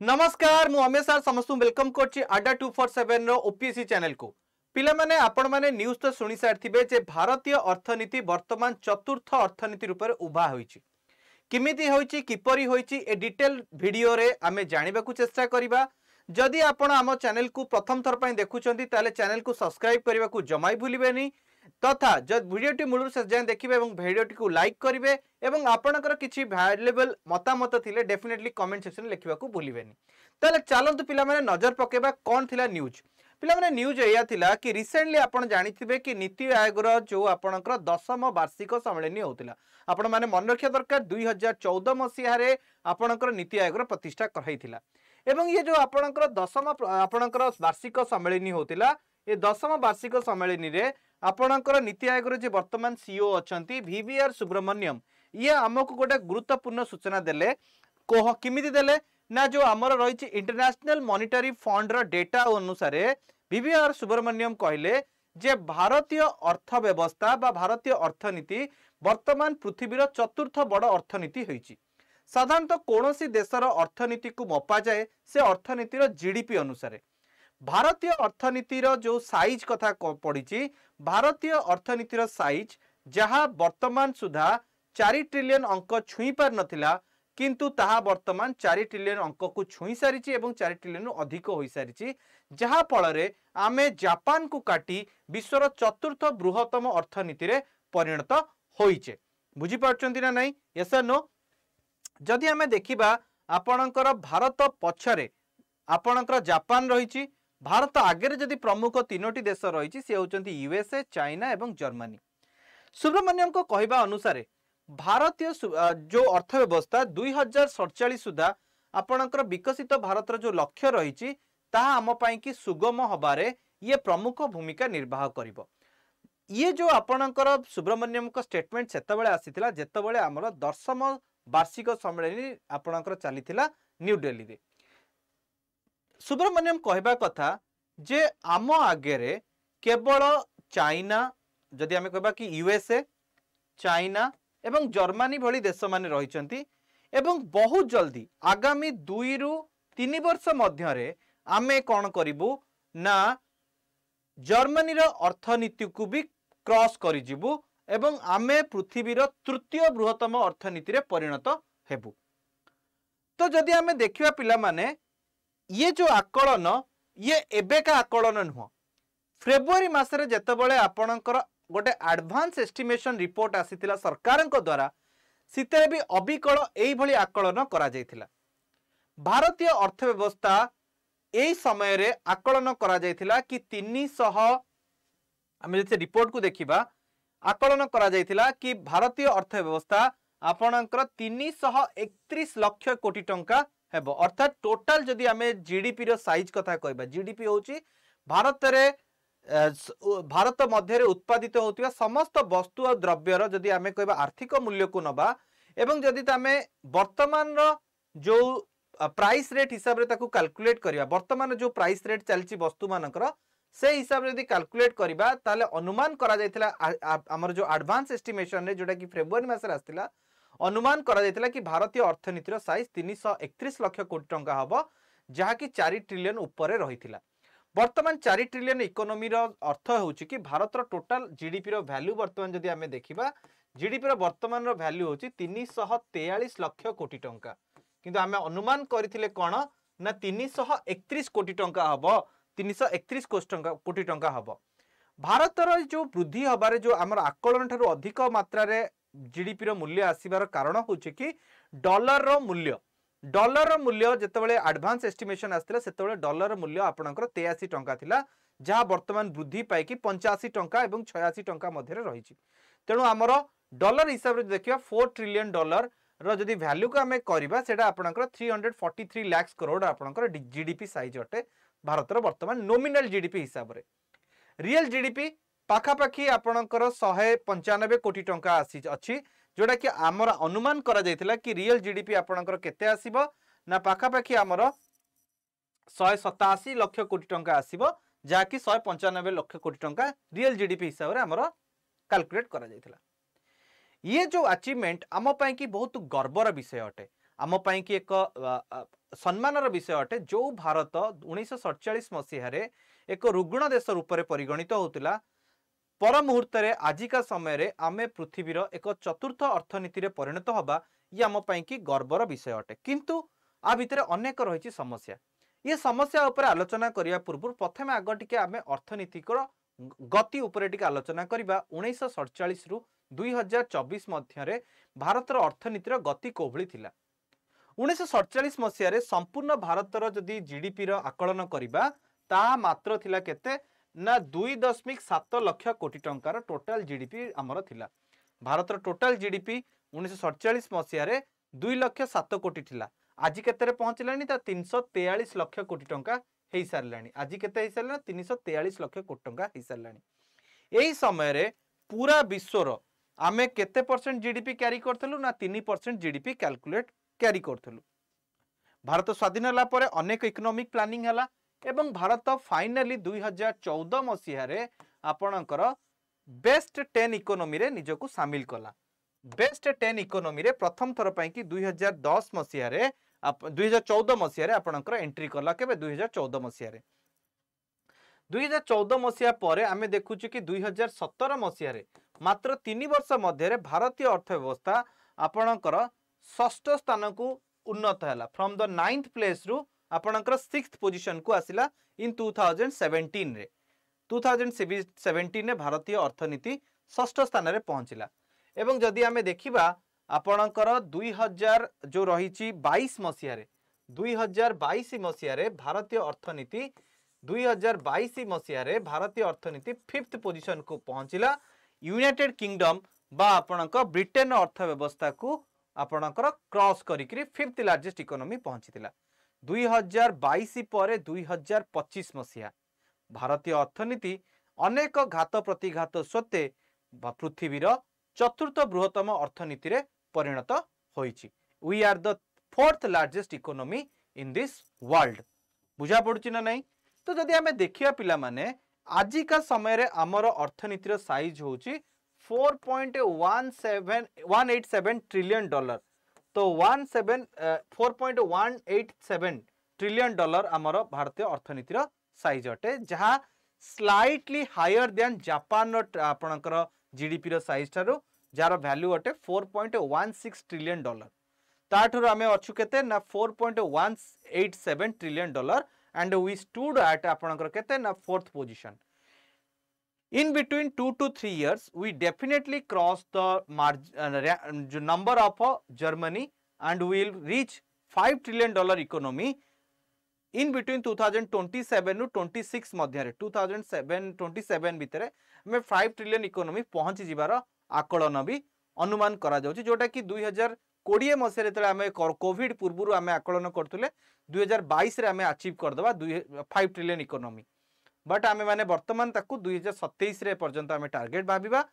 नमस्कार मु अमेश सर समस्त वेलकम करछि अड्डा 247 रो ओपीएससी चैनल को पिला माने आपण माने न्यूज तो सुनी सारथिबे जे भारतीय अर्थनीति वर्तमान चतुर्थ अर्थनीति रूप में उभा होईछि किमिति होईछि किपरि होईछि ए डिटेल वीडियो रे आमे जानिबा को चेष्टा करिबा जदि आपण आम चैनल को प्रथम थर पई देखुछंती ताले चैनल को सब्सक्राइब करबा को जमाई भूलिबेनी तथा जब वीडियोटी मूलर से जान देखिबे एवं वीडियोटी को लाइक करिवे एवं आपणकर किछि वैल्युएबल मतामत थिले डेफिनेटली कमेंट सेक्शन लिखिबा को भूलिबेनी ताले चलंतु पिला माने नजर पकेबा कोन थिला न्यूज पिला माने न्यूज एया थिला कि रिसेंटली आपण जानिथिबे कि नीति आयोग रो जो आपणकर 10म वार्षिक सम्मेलन होतिला आपण माने मन रखिया दरकार 2014 मसिया रे आपणकर नीति आयोग रो प्रतिष्ठा करहिथिला एवं ये जो आपणकर 10म आपणकर वार्षिक सम्मेलन होतिला ए 10म वार्षिक सम्मेलन रे आपणकर नीति आयोग रो जे वर्तमान सीईओ अछंती वीवीआर सुब्रमण्यम ये हमको गोटे गुरुत्वपूर्ण सूचना देले कोह किमिति देले ना जो आमर रही इंटरनेशनल मॉनिटरी फंड रो डेटा अनुसार वीवीआर सुब्रमण्यम कहले जे भारतीय अर्थव्यवस्था बा भारतीय अर्थनीति वर्तमान पृथ्वीर चतुर्थ बड़ अर्थनीति होईची साधारणतः कौनसी देशर अर्थनीति को मपा जाए से अर्थनीतिर जीडीपी अनुसार भारतीय अर्थनीतिर जो साइज कथा पड़ी भारतीय अर्थनीतिर साइज जहाँ वर्तमान सुधा 4 ट्रिलियन अंक छुई पार नथिला किंतु ताहा वर्तमान 4 ट्रिलियन अंक को छुई सारी 4 ट्रिलियन अधिक हो सारी जहाँ फल आमे जापान को काटी विश्वर चतुर्थ बृहत्तम अर्थनीति रे परिणत होइचे बुझी पारछंती ना नहीं यस नो जदि आमे देखिबा आपणकर भारत पछरे आपणकर जापान रहिछि भारत आगे जदि प्रमुख तीनोटी देश रही सी होचंती यूएसए चाइना एवं जर्मनी सुब्रमण्यम को कहवा अनुसार भारतीय जो अर्थव्यवस्था 2047 सुधा आपणकर विकसित भारत जो लक्ष्य रही आम कि सुगम हबारे ये प्रमुख भूमिका निर्वाह करिवो ये जो आपणकर सुब्रमण्यम को स्टेटमेंट सेतबेले आसीथिला जेतबेले हमर 10म वार्षिक सम्मेलन आपणकर चलीथिला न्यू दिल्ली रे सुब्रमण्यम कहवा कथा जे आम आगे केवल चाइना जदि आम कहबा कि यूएसए चाइना एवं जर्मनी भली देश माने रहिचंती एवं बहुत जल्दी आगामी 2 रु 3 वर्ष मध्य आमे कौन करिबु ना जर्मनी रो अर्थनीति को भी क्रॉस करिजिबु एवं आमे पृथ्वीर तृतीय बृहत्तम अर्थनीति रे परिणत हेबु तो जदि आमे देखिबा पिला माने ये जो आकलन ये एबेका आकलन नुह फेब्रुआरी मासरे जेतेबेले आपणकर गोटे एडवांस एस्टिमेशन रिपोर्ट आसीथिला सरकारक द्वारा सिते भी अबिकल एई भली आकलन करा जायथिला भारतीय अर्थव्यवस्था एई समय रे आकलन करा जायथिला कि 300 आमे जे रिपोर्ट को देखिबा आकलन करा जायथिला कि भारतीय अर्थव्यवस्था आपणकर 331 लाख कोटी टंका हेबो अर्थात टोटल जदि आमे जीडीपी रो साइज कथा कहबा जीडीपी होची भारत मध्य उत्पादित होतिबा समस्त वस्तु और द्रव्यर जदि आमे कहबा आर्थिक मूल्य को नबा एवं जदि तामे वर्तमान रो जो प्राइस रेट हिसाब रे ताकू कैलकुलेट करिया वर्तमान जो प्राइस रेट चलची वस्तु मानकर से हिसाब रे यदि कैलकुलेट करिबा ताले अनुमान करा जायतिला हमर जो एडवांस एस्टिमेशन रे जोटा कि फेब्रुआरी मास रे आस्तिला अनुमान करा जायतिला कि भारतीय अर्थनीतिर साइज 331 लाख कोटी टंका हबो जहा कि 4 ट्रिलियन ऊपर रहिथिला वर्तमान 4 ट्रिलियन इकोनॉमी रो अर्थ होउची कि भारत रो टोटल जीडीपी रो वैल्यू वर्तमान जदि आमे देखिबा जीडीपी रो वर्तमान रो वैल्यू होची 343 लाख कोटी टंका किंतु आमे अनुमान करथिले कोन ना 331 कोटी टंका हबो 331 कोटी टंका हबो भारत रो जो वृद्धि हबारे जो हमर आकलन ठारू अधिक मात्रा रे जीडीपी रो मूल्य आसीबार कारण होची कि डॉलर रो मूल्य जेतेबेले एडवांस एस्टिमेशन आस्तिला सेतेबेले डॉलर रो मूल्य आपणकर 83 टंका थिला जहा वर्तमान वृद्धि पाई कि 85 टंका एवं 86 टंका मध्य रहिछि तेणु हमर डॉलर हिसाब रे देखिबा 4 ट्रिलियन डॉलर रो जदि वैल्यू को हमें करबा सेटा आपणकर 343 लाख करोड़ आपणकर जीडीपी साइज अटे भारत रो वर्तमान नॉमिनल जीडीपी हिसाब रे रियल जीडीपी पाखापाखी आपणकर 195 कोटी टंका अच्छी जोड़ा कि आमर अनुमान करा जायतिला कि रियल जीडीपी आपणकर केते आसीबो ना पाखापाखी आमर 187 लाख कोटी टंका आसीबो जहा कि 195 लाख कोटी टंका रियल जीडीपी हिसाब रे आमर कैलकुलेट करा जायतिला ये जो अचीवमेंट आम पाई कि बहुत गर्वर विषय अटे आम पाई कि एक सम्मानर विषय अटे जो भारत 1947 मसीह एक रुग्ण देश रूप में परिगणित होता पर मुहूर्त आजिका समय आमे पृथ्वीर एक चतुर्थ अर्थनीति रे परिणत होबा ये आम पाई कि गर्वर विषय अटे किंतु आ भितर अनेक रही समस्या ये समस्या उपर आलोचना करिया पूर्व प्रथम आग टिके आमे अर्थनीतिक गति उपर टिके आलोचना करिबा 1947 रु 2024 मध्य भारतर अर्थनीतिर गति कोभली थिला 1947 मसीह संपूर्ण भारतर जदि जीडीपी आकलन करिबा ता मात्र थिला केते ना 2.7 लाख कोटी टंकार टोटाल जीडीपी आमर थिला भारतर टोटाल जीडीपी 1947 मसीह 2,07 कोटी थिला आज केते पहुंचलानी 343 लाख कोटी टंका हो सारे आज केते सारे 343 लाख कोटी टंका हो सारे यही समय पूरा विश्वर आमे केते परसेंट जीडीपी क्यारी करथलु ना 3% जीडीपी कैलकुलेट क्यारी करथलु भारत स्वाधीन होला परे अनेक इकोनॉमिक प्लानिंग हला एवं भारत फाइनली 2014 मसीह आपणकर बेस्ट 10 इकोनॉमी रे निजको शामिल कला बेस्ट 10 इकोनॉमी रे प्रथम थर पई कि 2010 मसीह 2014 मसीह आपणकर एंट्री कला केबे 2014 मसीह 2014 मसीहा पर आमे देखुछु कि 2017 मसीह मात्र 3 वर्ष मध्य भारतीय अर्थव्यवस्था आपणकर षष्ठ स्थान को उन्नत है फ्रॉम द 9th प्लेस रु आपणकर 6th पोजीशन को आसिला इन 2017 रे 2017 रे भारतीय अर्थनीति षष्ठ स्थान रे पहुंचला एवं जदि आमे देखिबा आपणकर 2000 जो रही 22 मसीह 2022 मसीह भारतीय अर्थनीति 2022 मसीह भारतीय अर्थनीति 5th पोजीशन को पहुंचला यूनाइटेड किंगडम बा आपणकर ब्रिटेन अर्थव्यवस्था को आपणकर क्रॉस करिकरी 5th लार्जेस्ट इकोनॉमी पहुंचीला 2022 पर 2025 मसीहा भारतीय अर्थनीति अनेक घात प्रतिघात सत्वे पृथ्वीर चतुर्थ बृहत्तम अर्थनीति रे परिणत होईची we are the 4th largest economy in this world बुझा पड़ुची ना नहीं तो जदि आमे देखिया पिला माने आजिका समय रे हमर अर्थनीतिर साइज होची 4.187 ट्रिलियन डॉलर तो 4.187 ट्रिलियन डॉलर हमर भारतीय अर्थनीतिर साइज अटे जहाँ स्लाइटली हायर देन जापान आपणकर जीडीपी रो साइज थारो जार वैल्यू अटे 4.16 ट्रिलियन डॉलर ताठुर आमे अछु केते ना 4.187 trillion dollar and we stood at आपणकर केते ना 4th position in between 2 to 3 years we definitely cross the number of Germany and we will reach $5 trillion economy in between 2027 to 26 मध्य 2027 भितर में 5 trillion economy पहुंची जिबार आकलन भी अनुमान करा जाउची जोटा कि 2020 मसीह आम कोविड पूर्व आम आकलन करतुले 2022 रे आम अचीव करदबा 5 ट्रिलियन इकोनॉमी बट आमे माने वर्तमान ताकू 2027 रे पर्यंत आम टार्गेट भाबिबा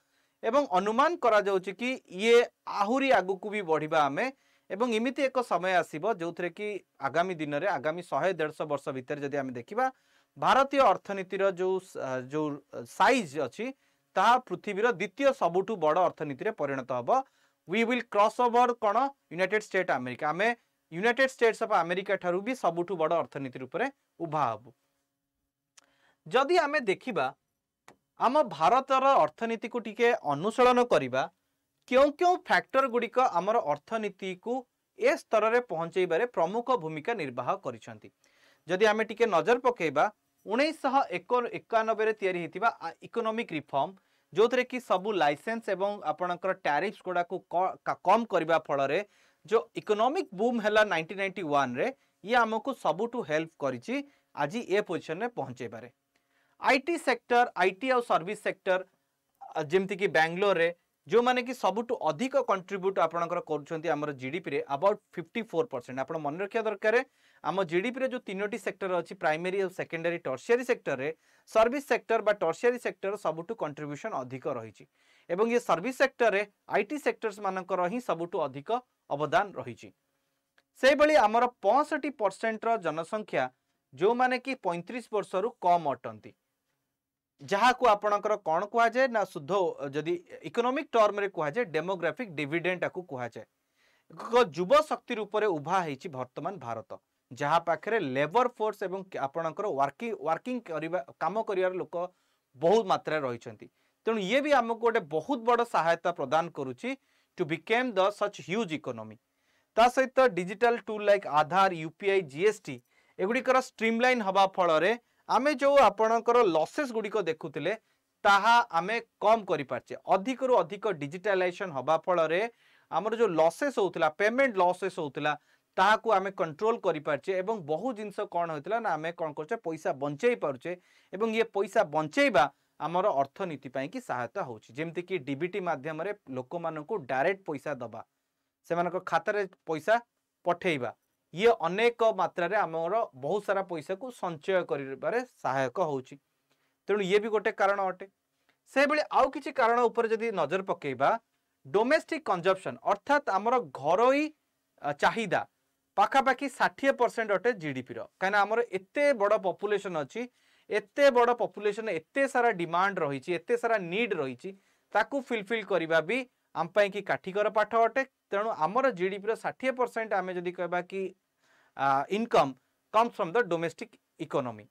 एवं अनुमान करा जाउची कि ये आहुरी आगु को भी बढ़िबा आमे एवं इमिति एक समय आसीबो जोथरे कि आगामी दिन रे आगामी 100-150 वर्ष भितर जदि आमे देखिबा भारतीय अर्थनीतिर जो साइज अछि ता पृथ्वीर द्वितीय सबुठु बड़ अर्थनीति रे परिणत हबो वी विल क्रॉस ओवर कौन यूनाइटेड स्टेट अमेरिका आम यूनाइटेड स्टेट्स ऑफ अमेरिका ठारू भी सबुठु बड़ अर्थनीति रूप में उभा हबु जदि आम देखिबा आम भारतर अर्थनीति को टिके अनुसरण करिबा क्यों क्यों फैक्टर गुड़िक आमर अर्थनीति को ए स्तर में पहुंचैबारे प्रमुख भूमिका निर्वाह करिसंती जदि आम टिके नजर पकेबा 1991 रे तैयारी हेतिबा इकोनॉमिक रिफॉर्म जो थे कि सबू लाइसेंस एवं आपणकर टैरिफ्स गुड़ा को कम करबा फल रे जो इकोनॉमिक बूम हैला 1991 रे ये हमको सबुठु हेल्प करिछि आज ए पोजीशन में पहुंचेबारे आईटी सेक्टर आईटी और सर्विस सेक्टर जेमती कि बेंगलोर रे जो माने कि सबुठु अधिक कंट्रीब्यूट आपणकर करूछंती हमर जीडीपी रे अबाउट 54% आपण मन रखिया दरकार आम जीडीपी रे जो तीनोटी सेक्टर अछि प्राइमरी और सेकेंडरी टर्शियरी सेक्टर रे सर्विस सेक्टर बा टर्शियरी सेक्टर सबुठु कंट्रीब्यूशन अधिक रही एवं ये सर्विस सेक्टर रे आईटी सेक्टर्स मानकर ही सबुठु अधिक अवदान रही से भली आमर 65% रो जनसंख्या जो माने कि 35 वर्ष रु कम अटंती जहाँ को आपणकर कौन कह जाए ना शुद्ध जदि इकोनॉमिक टर्म रे कह जाए डेमोग्राफिक डिविडेंड को कह जाए युवा शक्ति रूप में उभा होती वर्तमान भारत जहाँ पाखे लेबर फोर्स एवं आपणकर वर्किंग काम कर लोक बहुत मात्रा रही तेणु ये भी आमको गोटे बहुत बड़ सहायता प्रदान करुच्ची to become the such huge economy ता सहित digital tool like Aadhaar UPI GST एगुड़िकर स्ट्रीमलाइन हवा फल आमे जो आपणकर लॉसेस गुड़िक देखुले ताहा आमे कम करि पारछे अधिक रु अधिक डिजिटलाइजेशन हवा फल आमर जो लॉसेस होतला पेमेंट लॉसेस होतला ताहाकू आमे कंट्रोल करि पारछे एवं बहु जिंस कोन होतला ना आमे कोन करछे पैसा बंचेई पारछे एवं ये पैसा बंचेइबा आमर अर्थनीति पई की सहायता होछि जेमति कि डीबीटी माध्यम रे लोक मानकू डायरेक्ट पैसा दबा सेमानक खाता रे पैसा पठेइबा ये अनेक मात्रा रे आमर बहुत सारा पैसा को संचय करिबारे सहायक होछि तेणु ये भी गोटे कारण अटे से बेले आउ किछि कारण ऊपर जदि नजर पकेइबा डोमेस्टिक कंजप्शन अर्थात आमर घरोई चाहिदा पाखापाखि 60% अटे जीडीपी रो कहीं आमर एते बड़ पॉपुलेशन अच्छी एते बड़ पॉपुलेशन एते सारा डिमांड रही एते सारा नीड रही ताकू फिलफिल करबा भी आम पई की काठिकर पाठ अटे तेणु आमर जीडीपी रो 60% आमे जदि कहबा कि income comes from the domestic economy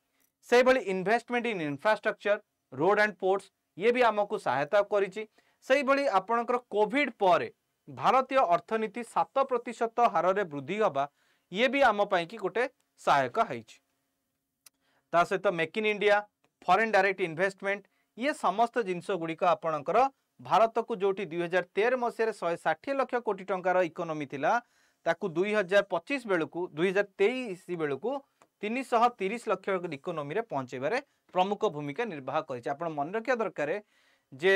से भली investment in infrastructure road and ports ये भी आमको सहायता करिछि से भली आपणकर कोविड पर भारतीय अर्थनीति 7% हार रे वृद्धि हवा ये भी आम पई की गोटे सहायक होइछि ता सहित make in India foreign direct investment ये समस्त जिनस गुड़िक आपणकर भारत को जोटी 2013 मसीह 160 लाख कोटी टंकार इकोनॉमी थिला ताकू 2025 बेलू 2023 बेलू 330 लाख इकोनॉमी रे पहुंचेबारे प्रमुख भूमिका निर्वाह करिछि आपण मन रखिया दरकार जे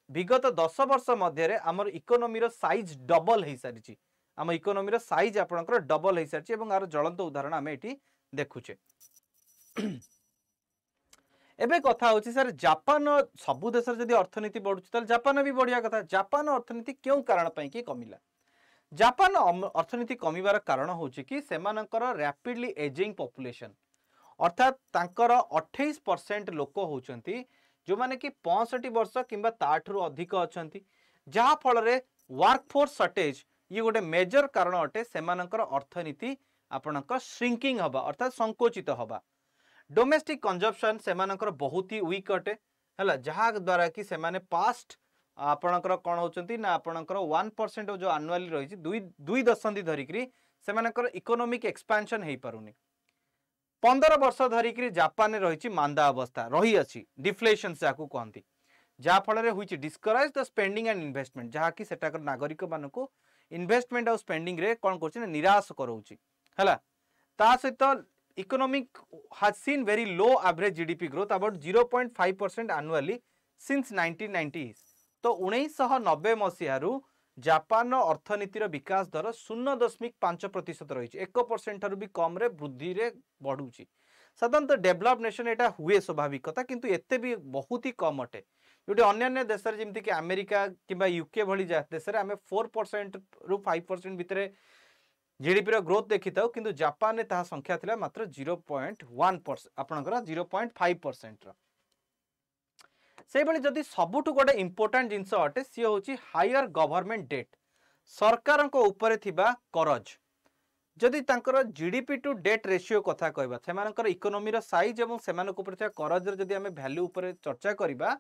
विगत 10 वर्ष मध्य आमर इकोनॉमी रो साइज डबल हो सारी आम इकोनॉमी रो साइज आपणकर डबल हो सारी एवं आर ज्वलंत उदाहरण आम एटी देखुचे एबे कथा होची सर जापान सबु देश जदि अर्थनीति बढ़ुची त जापान भी बढ़िया कथा जापान अर्थनीति क्यों कारण पई कि कमिला जापान अर्थनीति कमिबार कारण होची कि सेमानकर रैपिडली एजिंग पॉपुलेशन अर्थात तांकर 28% लोक होचंती जो माने कि 65 वर्ष किंबा ताठरू अधिक अछंती जहा फल रे वर्क फोर्स शॉर्टेज ये गोटे मेजर कारण अटे सेमानकर अर्थनीति आपणकर श्रिंकिंग हबा अर्थात संकोचित हबा डोमेस्टिक कंजप्शन सेमानकर बहुत ही वीक अटे हला जहा द्वारा कि सेमाने पास्ट आपणकर कोन होचंती ना आपणकर 1% जो एनुअली रही दुई दशंधि धरिकरी सेमानकर इकोनॉमिक एक्सपेंशन हेई पारुनी 15 वर्ष धरिकरी जापान रही मांदा अवस्था रही अच्छी डिफ्लेशन से आपको कहती जहाँ फल हुई discourage the spending and investment जहाँ कि सेटाकर नागरिक मानक इन्वेस्टमेंट और स्पेंडिंग रे कौन कर निराश कराऊँगी है ता सहित economic has seen very low average GDP growth about 0.5% annually since 1990 तो 1990 मसीह जापान अर्थनीतिर विकास दर 0.5% रही 1% भी कम रे वृद्धि रे बढ़ुची साधारणतः डेभलप नेशन एटा हुए स्वाभाविक कथा किंतु एते भी बहुत ही कम अटे जो अन्य देश जमती कि अमेरिका किंबा यूके भली देश में आम 4% रु 5% भितर जीडीपी रो ग्रोथ देखी था किंतु जापान में ताहा संख्या थिला मात्र 0.1% आपनकर 0.5% से भली जदि सबुठु गोटे इंपोर्टेंट जिनस अटे सी होची हायर गवर्नमेंट डेट सरकार को ऊपर थिबा करज जदि तांकर जीडीपी टू डेट रेशियो कथा कहबा सेमानकर इकोनॉमी रो साइज एवं सेमानक ऊपर थिबा करज रे जदि हमें वैल्यू ऊपर चर्चा करबा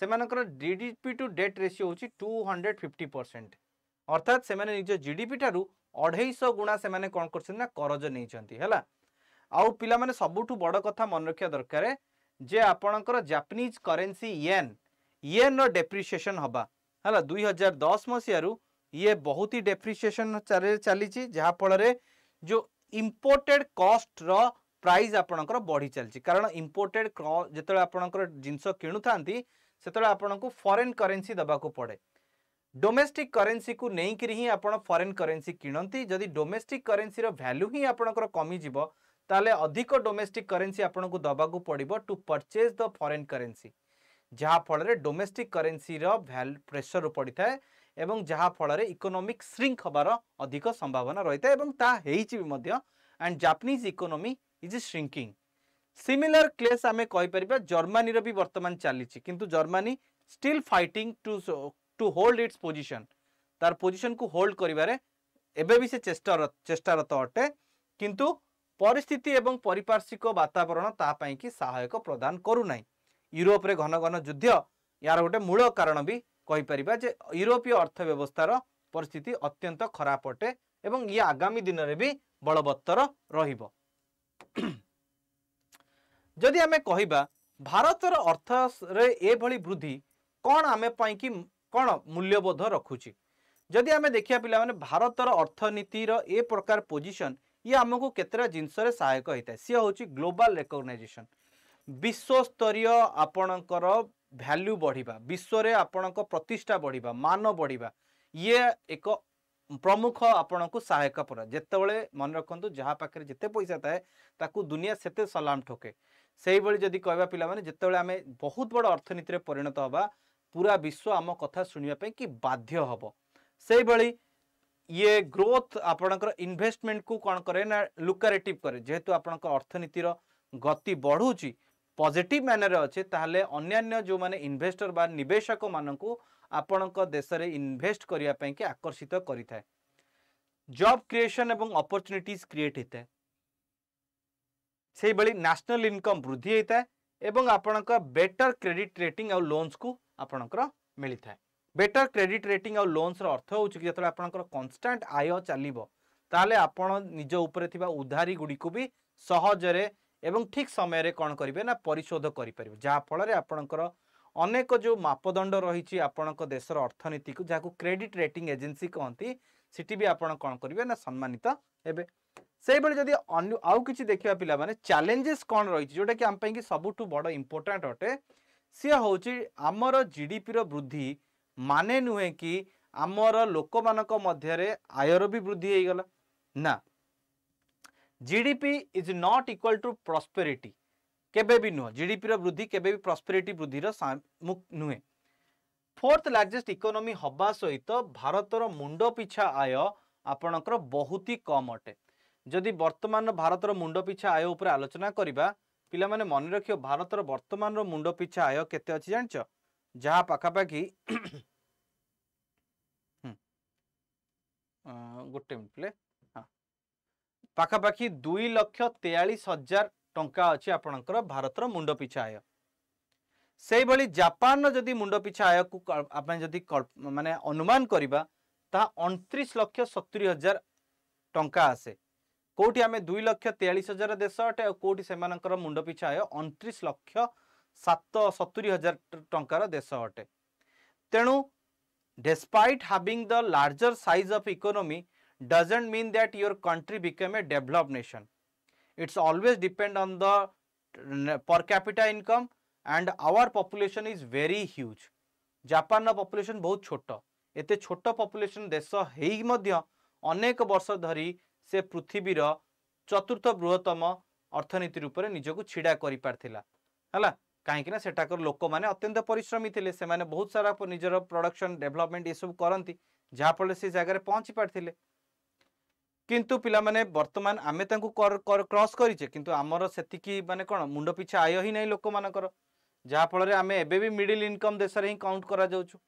सेमानकर जीडीपी टू डेट रेशियो होची 250% अर्थात सेमाने निज जीडीपी टारू 250 गुणा सेमाने कोन करछन ना करज नै छंती हैला आउ पिला माने सबुठु बड़ कथा मन रखिया दरकार जे आपणकर जापानीज करेन्सी येन रो डेप्रिसिएशन हबा हला 2010 मसियारू ये बहुत ही डेप्रिसिएशन चली जहाँ फल जो इंपोर्टेड कॉस्ट रो प्राइस आपणकर बढ़ी चलची कारण इंपोर्टेड जेतले आपणकर जिंस किणु थांती सेतले आपणको फॉरेन करेन्सी दबाको पड़े डोमेस्टिक करेन्सी को नहीं करी ही आपण फॉरेन करेन्सी किणंती जदि डोमेस्टिक करेन्सी रो वैल्यू ही आपणकर कमी जिवो ताले अधिक डोमेस्टिक करेन्सी आपनको दबाको पड़िबो to purchase the foreign currency जहाँ फल डोमेस्टिक करेन्सी रो प्रेशर पड़ी थाए एवं जहाँ फल इकोनॉमिक श्रिंक हबार अधिक संभावना रही है एवं ता हेइछि भी मध्य and Japanese economy is shrinking similar case आमे कहि परिबा जर्मनी रो भी वर्तमान चली किंतु Germany still fighting to hold its position तार पोजीशन को होल्ड करिबारे एबे भी से चेष्टारत अटे किंतु परिस्थिति एवं परिपार्श्विक वातावरण तापाई कि सहायक प्रदान करूना। यूरोप रे घन घन युद्ध यार गोटे मूल कारण भी कहीपर जे यूरोपीय अर्थव्यवस्थार परिस्थिति अत्यंत खराब अटे एवं ये आगामी दिन में भी बलवत्तर रहिबो। जदि आमे कहिबा भारतर अर्थ रे ए भली वृद्धि कौन आमे पाई कि कौन मूल्यबोध रखुची। जदि आमे देखिया पिला माने भारतर अर्थनीतिर ए प्रकार पोजिशन ये आमको केतरा जिनस रे सहायक होता है। सी होची ग्लोबल रिकॉग्नाइजेशन, विश्व स्तरीय आपणकर वैल्यू बढ़िबा, विश्व रे आपणक प्रतिष्ठा बढ़िबा, मान बढ़िबा, ये एक प्रमुख आपण को सहायक पड़ा। जितेबले मन रखु जहाँ पाखे जिते पैसा थाए ताकू दुनिया सेते सलाम ठोके। से भाई जदि कहवा पिला माने जितेबले आमे बहुत बड़ अर्थनीति परिणत हवा पूरा विश्व आम कथा शुणा कि बाध्य हम। से भाई ये ग्रोथ आपणकर इन्वेस्टमेंट को कौन करे ना लुक्रेटिव करे। जेहेतु आपणकर अर्थनीतिर गति बढ़ुची पॉजिटिव मैनर अच्छे ताहले अन्यान्य जो माने इन्वेस्टर बा निवेशक मानकू आपणक देश रे इन्वेस्ट करिया पई के आकर्षित करिथाय। जॉब क्रिएशन एवं अपॉर्चुनिटीज क्रिएट होता है। से बड़ी नेशनल इनकम वृद्धि होता है एवं आपणक बेटर क्रेडिट रेटिंग और लोन्स को आपणकर मिलता है। बेटर क्रेडिट रेटिंग और लोन्स रो अर्थ होउछि कि जतले आपणकर कांस्टेंट आय चलिबो ताले आपण निज ऊपर थिबा उधारी गुडी को भी सहजरे एवं ठीक समय रे कोन करिवे ना परिशोध करि परिबे। जा फल रे आपणकर अनेक जो मापदंड रही आपणक देशर अर्थनीति को जहाँ क्रेडिट रेटिंग एजेंसी कहती सिटी भी आपण कौन करेंगे ना सम्मानित हेबे। से भाई जदि आउ किछि देखिबा पिला माने चैलेंजेस कौन रही जोटा कि आम पई कि सबुठु बड़ इंपोर्टेंट अटे। सी होची आमर जीडीपी रो वृद्धि माने नुहे कि आमर लोक मानक मध्यरे आयर भी वृद्धि हो गला ना। GDP is not equal to prosperity केबे भी नुह। जीडीपी रो वृद्धि केबे भी प्रॉस्पेरिटी वृद्धि नुहे। फोर्थ लार्जेस्ट इकोनॉमी हवा सहित भारतर मुंड पिछा आय आपणकर बहुत ही कम अटे। जदि वर्तमान भारतर मुंड पिछा आय उपर आलोचना करिबा पिला माने मन रखियो भारतर वर्तमान रो मुंड पिछा आय केते अछि जानछ जहाँ पाखापाखि गोटे मिनिट प्ले हाँ पाखापाखि 2,43,000 टंका अच्छी आपणकर भारतर मुंड पिछा आय। से भली जापान जदि मुंड पिछा आय को आपन जदि माने अनुमान करिबा ता 29,70,000 टंका आसे। कोठी आमे 2,43,000 देश अटे और कोठी सेमानकर मुंड पिछा आय 29,70,000 टंकार देश अटे। तेणु despite having the larger size of economy doesn't mean that your country became a developed nation. It's always depend on the per capita income and our population is very huge. Japan ना population बहुत छोट एते छोट population देश हेई मध्य अनेक वर्ष धरी से पृथ्वीर चतुर्थ बृहत्तम अर्थनीति रूप में निजको छिड़ा करि पारथिला हला। कहीं सेठाकर लोक मैंने अत्यंत परिश्रमी थे से माने बहुत सारा निजर प्रोडक्शन डेवलपमेंट ये सब करती जहाँफल से जगह पहुँची पारथिले। किंतु पिला माने वर्तमान आमे तांकु क्रॉस करिचे किंतु आमर सेतिकी माने कोन मुंड पिछा आय ही नहीं लोक मानकर जहाँ फल आमे एबे भी मिडिल इनकम देश रे ही काउंट करा जाउछु।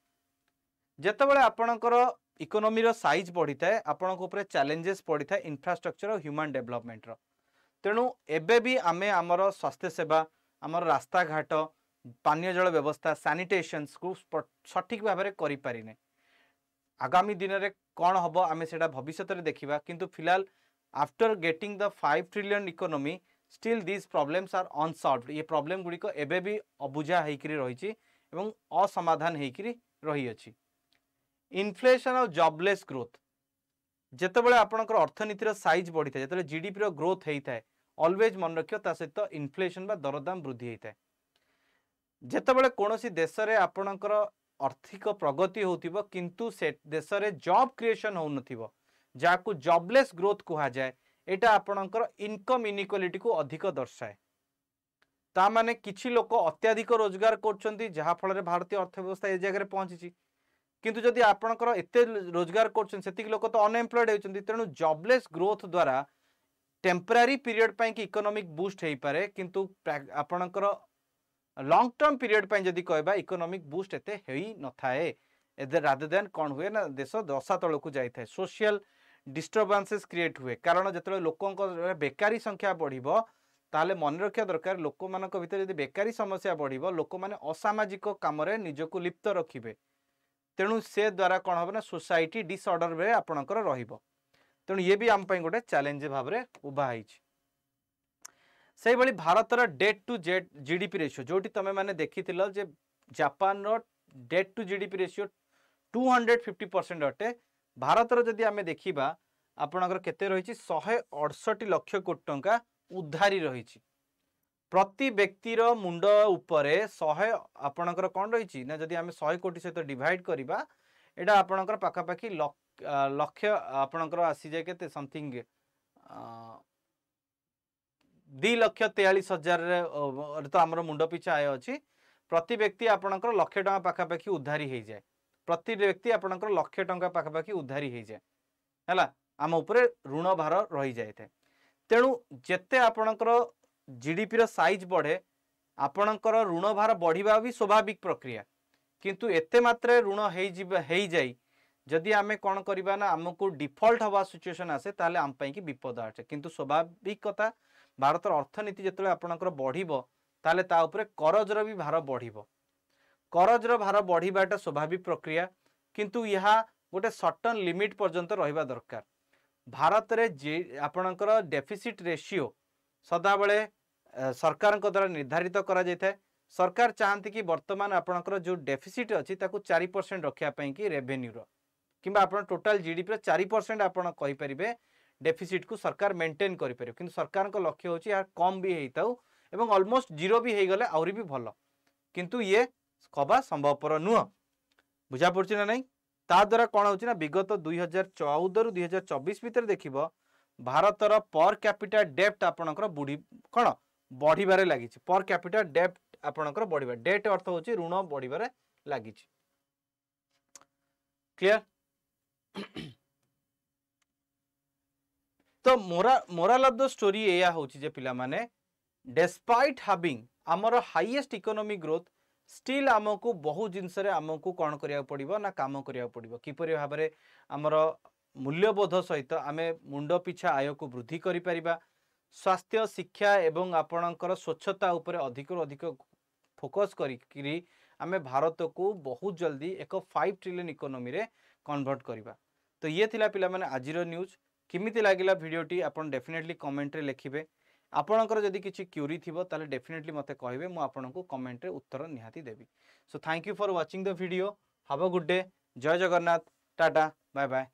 जेतेबेले आपणकर इकोनॉमी रो साइज बढ़ी थाए आपणक ऊपर चैलेंजेस पड़ी थाए इंफ्रास्ट्रक्चर और ह्यूमन डेवलपमेंट रो। तेणु एबे भी आमे आमर स्वास्थ्य सेवा आमर रास्ता घाट पानीय जल व्यवस्था सैनिटेशन को सठिक भाव में करि पारिने। आगामी दिन में कौन हम आम से भविष्य में देखा किंतु फिलहाल after getting the 5 trillion economy still this problems are unsolved. ये प्रॉब्लम गुड़िक एबे भी अबुझा होकर रही एवं असमाधान होकर रही अछि। इन्फ्लेशन और जॉबलेस ग्रोथ जेतेबेले आपणकर अर्थनीतिर साइज बढ़ी था जेतेबेले जीडीपी रो ग्रोथ होता है ऑलवेज मन रखियो ता सहित इन्फ्लेशन बा दरदाम वृद्धि होता है। जेतेबेले कोनोसी देश रे आपणकर आर्थिक प्रगति होतिबो किंतु से देश रे जॉब क्रिएशन हो नथिबो जाकू जॉबलेस ग्रोथ कहा जाए एटा आपणकर इनकम इनइक्वालिटी को अधिक दर्शाए। ता माने किछि लोक अत्याधिक रोजगार करछंती जहाँ फल भारतीय अर्थव्यवस्था ए जगह पहुंची किंतु जदि आपणकर एते रोजगार करछन सेतिक लोक तो अनएम्प्लॉयड होचंती। तेणु जॉबलेस ग्रोथ द्वारा टेम्पररी पीरियड पाई कि इकोनॉमिक बूस्ट हो पारे किंतु आपणकर लॉन्ग टर्म पीरियड पाई जदि कहबा इकोनॉमिक बूस्ट एते हेई न थाए। रादर देन कौन हुए ना देश दशा तल को जाए सोशल डिस्टर्बांसेस क्रिएट हुए कारण जो लोक बेकारी संख्या बढ़िबो ताले मन रखा दरकार लोक मान भर यदि बेकारी समस्या बढ़िबो लोक मैंने असामाजिक काम निजक लिप्त रखिए तेणु से द्वारा कौन हम ना सोसाइटी डिसऑर्डर में आपणकर रहिबो तेणु ये भी आम गोटे चैलेंज भाव में उभा से भारतर डेट टू जीडीपी रेशियो जो तुम मैंने देखी जे जापान रो डेट टू जीडीपी रेशियो 250% अटे भारतर जदि आम देखा आपणकर केते रही 168 लक्ष कोटी टंका उधारी रही प्रति व्यक्तिर मुंड उपरे 100 आपणकर कौन रही ना जदि आम 100 कोटी सहित डिवाइड करवा एटा आपणकर पाखापाखि लक्ष आपणकर आसी जाए केते समथिंग 2,43,000 तो आमर मुंड पिछा आय अच्छी प्रति व्यक्ति आपणकर लक्ष टंका पाखापाखि उधारी हो जाए प्रति व्यक्ति आपणकर लक्ष टंका पाखापाखि उधारी हो जाए है आम उपरे ऋण भार रही जाए तेणु जेते आपणकर जीडीपी रो साइज बढ़े आपणकर ऋण भार बढ़िबा भी स्वाभाविक प्रक्रिया किंतु एते मात्रा ऋण हो जाए जदि आम कौन करवा ना आमको डिफॉल्ट हवा सिचुएशन आसे ताले आम पई कि विपद आसे किंतु स्वाभाविक कथा भारतर अर्थनीति जिते आपणकर बढ़िबो ताले ता उपरे करजर भी भार बढ़िबो करजर भार बढ़िबाटा स्वाभाविक प्रक्रिया किंतु यह गोटे सर्टन लिमिट पर्यंत रहिबा दरकार भारत रे आपणकर डेफिसिट रेशियो सदाबले सरकार द्वारा निर्धारित करा जायथाय सरकार चाहती कि वर्तमान आपणकर जो डेफिसिट अच्छी 4% रखापी कि रेवेन्यूर कि टोटाल जीडीपी 4% आपड़ कहींपर डेफिसिट को सरकार मेंटेन करें कि सरकार लक्ष्य हूँ यार कम भी होता एवं ऑलमोस्ट जीरो भी हो गले आहरी भी भल किंतु ये कबा संभवपर नुह बुझा पड़ी ना नहीं ता द्वारा कौन होना विगत 2014 रु 2024 भितर देख भारतर पर कैपिटा डेप्ट आपणकर बुढ़ी कौन बढ़िबारे लगी पर कैपिटा डेप्ट आपणकर बढ़िबा डेट अर्थ हूँ ऋण बढ़िबारे लगी क्लियर तो मोराल ऑफ द स्टोरी एया होची जे पिला माने डेस्पाइट हैविंग आमर हाईएस्ट इकोनॉमिक ग्रोथ स्टिल आमको बहु जिनस आमको कौन करिया पड़िबो ना काम करिया पड़िबो किपरि भाव में आमर मूल्यबोध सहित आम मुंड पिछा आय को वृद्धि करि परिबा स्वास्थ्य शिक्षा एवं आपणकर स्वच्छता उपरे अधिक अधिक फोकस करी आम भारत को बहुत जल्दी एक 5 ट्रिलियन इकोनॉमी रे कन्वर्ट करवा तो ये थिला पिला माने आजिर न्यूज किमिति लागिला वीडियोटी आपन डेफिनेटली कमेंट रे लिखिबे आपणकर जदि किछि क्यूरी थिबो ताले डेफिनेटली मते कहबे मु आपनको कमेंट रे उत्तर निहाती देबी so thank you for watching the video have a good day जय जगन्नाथ टाटा बाय बाय।